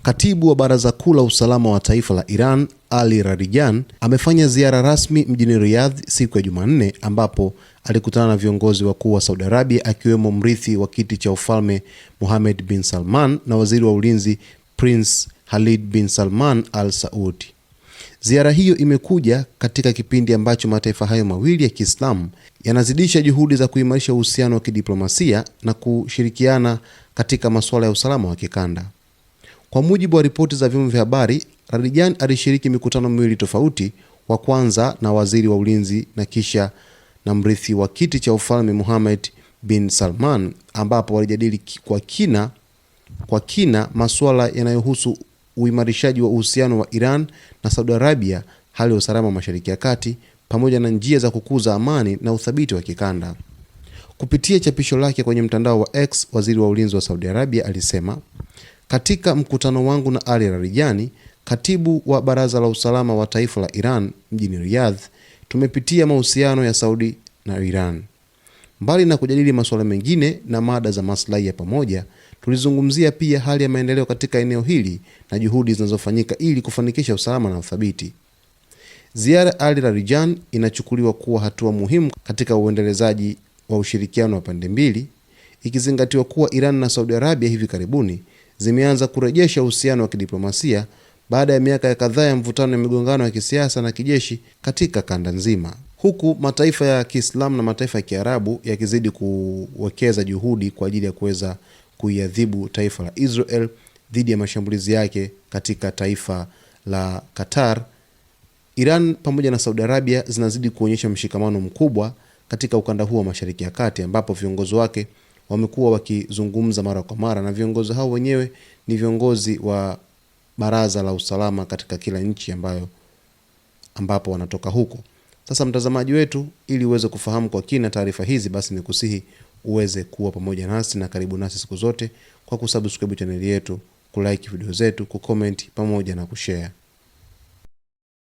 Katibu wa Baraza Kuu la Usalama wa Taifa la Iran, Ali Larijani, amefanya ziara rasmi mjini Riyadh siku ya Jumanne, ambapo alikutana na viongozi wakuu wa Saudi Arabia akiwemo mrithi wa kiti cha ufalme Mohammed bin Salman na waziri wa ulinzi Prince Khalid bin Salman Al Saud. Ziara hiyo imekuja katika kipindi ambacho mataifa hayo mawili ya Kiislamu yanazidisha juhudi za kuimarisha uhusiano wa kidiplomasia na kushirikiana katika masuala ya usalama wa kikanda. Kwa mujibu wa ripoti za vyombo vya habari, Larijani alishiriki mikutano miwili tofauti, wa kwanza na waziri wa ulinzi na kisha na mrithi wa kiti cha ufalme Mohammed bin Salman, ambapo walijadili kwa kina masuala yanayohusu uimarishaji wa uhusiano wa Iran na Saudi Arabia, hali ya usalama Mashariki ya Kati, pamoja na njia za kukuza amani na uthabiti wa kikanda. Kupitia chapisho lake kwenye mtandao wa X, waziri wa ulinzi wa Saudi Arabia alisema, katika mkutano wangu na Ali Larijani, katibu wa Baraza la Usalama wa Taifa la Iran mjini Riyadh, tumepitia mahusiano ya Saudi na Iran. Mbali na kujadili masuala mengine na mada za maslahi ya pamoja, tulizungumzia pia hali ya maendeleo katika eneo hili na juhudi zinazofanyika ili kufanikisha usalama na uthabiti. Ziara Ali Larijani inachukuliwa kuwa hatua muhimu katika uendelezaji wa ushirikiano wa pande mbili, ikizingatiwa kuwa Iran na Saudi Arabia hivi karibuni zimeanza kurejesha uhusiano wa kidiplomasia baada ya miaka kadhaa ya mvutano na migongano ya kisiasa na kijeshi katika kanda nzima. Huku mataifa ya Kiislamu na mataifa ya Kiarabu yakizidi kuwekeza juhudi kwa ajili ya kuweza kuiadhibu taifa la Israel dhidi ya mashambulizi yake katika taifa la Qatar, Iran pamoja na Saudi Arabia zinazidi kuonyesha mshikamano mkubwa katika ukanda huo wa Mashariki ya Kati, ambapo viongozi wake wamekuwa wakizungumza mara kwa mara, na viongozi hao wenyewe ni viongozi wa Baraza la Usalama katika kila nchi ambapo wanatoka huko. Sasa mtazamaji wetu, ili uweze kufahamu kwa kina taarifa hizi, basi nikusihi uweze kuwa pamoja nasi na karibu nasi siku zote kwa kusubscribe channel yetu, kulike video zetu, kucomment pamoja na kushare.